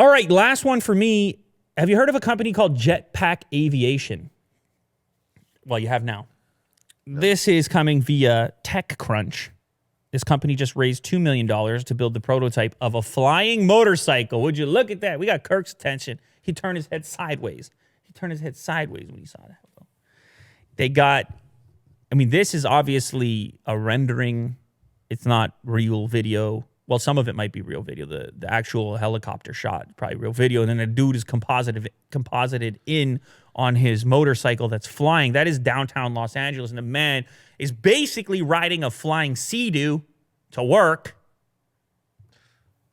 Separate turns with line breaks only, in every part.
All right, last one for me. Have you heard of a company called Jetpack Aviation? Well, you have now. No. This is coming via TechCrunch. This company just raised $2 million to build the prototype of a flying motorcycle. Would you look at that? We got Kirk's attention. He turned his head sideways. He turned his head sideways when he saw that. They got, I mean, this is obviously a rendering. It's not real video. Well, some of it might be real video. The actual helicopter shot, probably real video. And then a dude is composited in on his motorcycle that's flying. That is downtown Los Angeles. And the man is basically riding a flying Sea-Doo to work.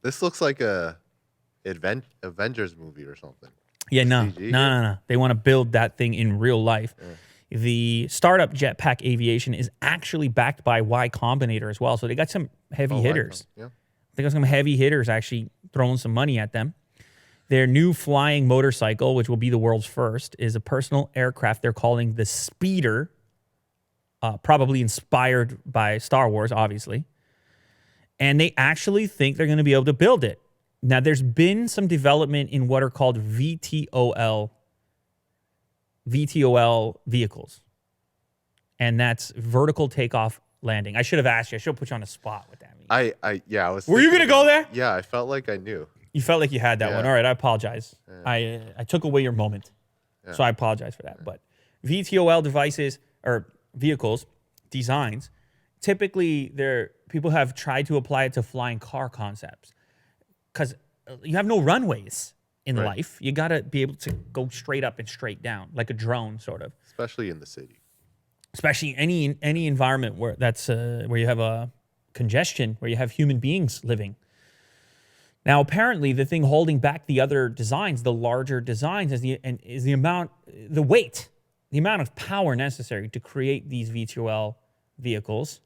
This looks like a Avengers movie or something.
Yeah, no. They want to build that thing in real life. Yeah. The startup Jetpack Aviation is actually backed by Y Combinator as well. So they got some heavy hitters. Yeah. They got some heavy hitters actually throwing some money at them. Their new flying motorcycle, which will be the world's first, is a personal aircraft they're calling the Speeder, probably inspired by Star Wars, obviously. And they actually think they're going to be able to build it. Now, there's been some development in what are called VTOL vehicles. And that's vertical takeoff landing. I should have asked you. I should have put you on the spot with that.
I was.
Were you going to go there?
Yeah, I felt like I knew.
You felt like you had that one. All right, I apologize. Yeah. I took away your moment. Yeah. So I apologize for that. Yeah. But VTOL devices or vehicles, designs, typically people have tried to apply it to flying car concepts because you have no runways in life. You got to be able to go straight up and straight down, like a drone, sort of.
Especially in the city.
Especially any environment where that's where you have a congestion, where you have human beings living. Now, apparently, the thing holding back the other designs, the larger designs, is the amount of power necessary to create these VTOL vehicles.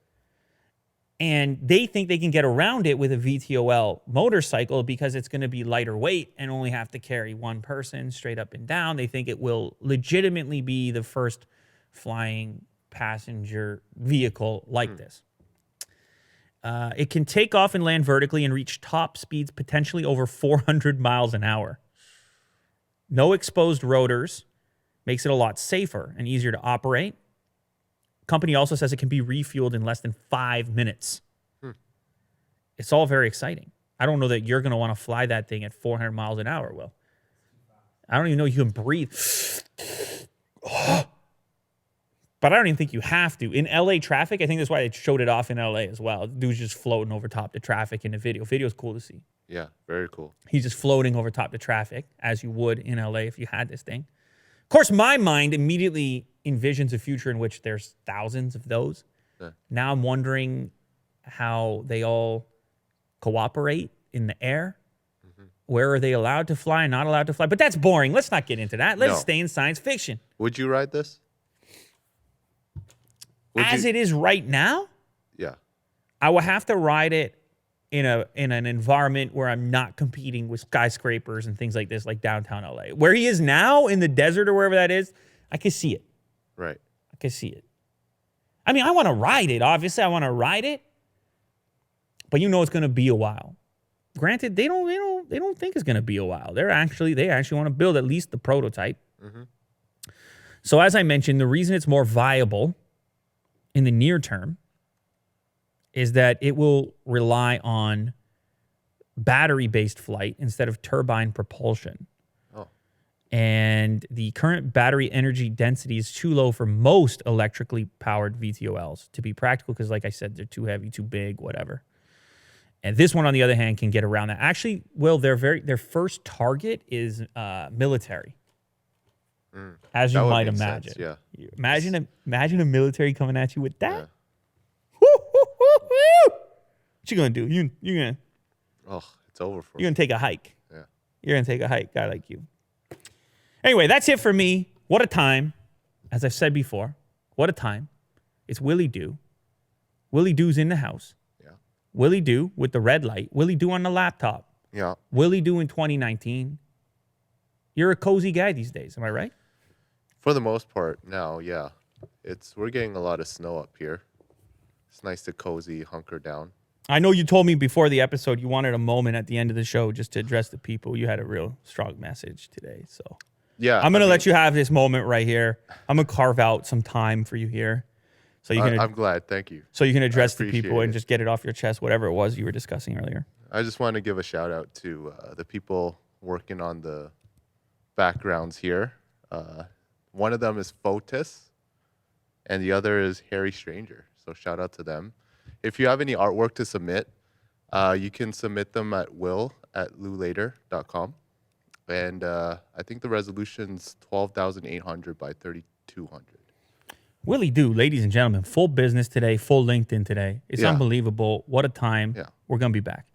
And they think they can get around it with a VTOL motorcycle because it's going to be lighter weight and only have to carry one person straight up and down. They think it will legitimately be the first flying passenger vehicle like this. It can take off and land vertically and reach top speeds potentially over 400 miles an hour. No exposed rotors makes it a lot safer and easier to operate. Company also says it can be refueled in less than 5 minutes. It's all very exciting. I don't know that you're going to want to fly that thing at 400 miles an hour, Will. I don't even know you can breathe. But I don't even think you have to. In LA traffic, I think that's why they showed it off in LA as well. The dude's just floating over top the traffic in the video. Video's cool to see.
Yeah, very cool.
He's just floating over top the traffic, as you would in LA if you had this thing. Of course, my mind immediately envisions a future in which there's thousands of those. Yeah. Now I'm wondering how they all cooperate in the air. Mm-hmm. Where are they allowed to fly and not allowed to fly? But that's boring. Let's not get into that. Let's stay in science fiction.
Would you ride this?
It is right now?
Yeah.
I will have to ride it in an environment where I'm not competing with skyscrapers and things like this, like downtown LA. Where he is now, in the desert or wherever that is, I can see it.
Right.
I can see it. I mean, I want to ride it. Obviously, I want to ride it. But you know it's going to be a while. Granted, they don't think it's going to be a while. They actually want to build at least the prototype. Mm-hmm. So as I mentioned, the reason it's more viable in the near term is that it will rely on battery-based flight instead of turbine propulsion. Oh. And the current battery energy density is too low for most electrically powered VTOLs to be practical because, like I said, they're too heavy, too big, whatever. And this one, on the other hand, can get around that. Actually, Will, their first target is military. As you might imagine.
Sense, yeah.
Imagine a military coming at you with that.
Yeah.
What you gonna do? You're gonna.
Oh, it's over for
You're gonna take a hike.
Yeah.
You're gonna take a hike, guy like you. Anyway, that's it for me. What a time. As I've said before, what a time. It's Willie Doo. Willie Doo's in the house.
Yeah.
Willie Doo with the red light. Willie Doo on the laptop.
Yeah.
Willie Doo in 2019. You're a cozy guy these days, am I right?
For the most part, now, yeah. We're getting a lot of snow up here. It's nice to cozy, hunker down.
I know you told me before the episode you wanted a moment at the end of the show just to address the people. You had a real strong message today. So
Yeah,
I'm going to let you have this moment right here. I'm going to carve out some time for you here. So you can
I'm glad. Thank you.
so you can
I
address the people
appreciate
and
it.
just get it off your chest, whatever it was you were discussing earlier.
I just want to give a shout out to the people working on the backgrounds here. One of them is Fotis, and the other is Harry Stranger. So shout out to them. If you have any artwork to submit, you can submit them at will@lulater.com. And I think the resolution's 12,800 by 3,200.
Willie Do, ladies and gentlemen, full business today, full LinkedIn today. It's
Yeah.
unbelievable. What a time.
Yeah.
We're going to be back.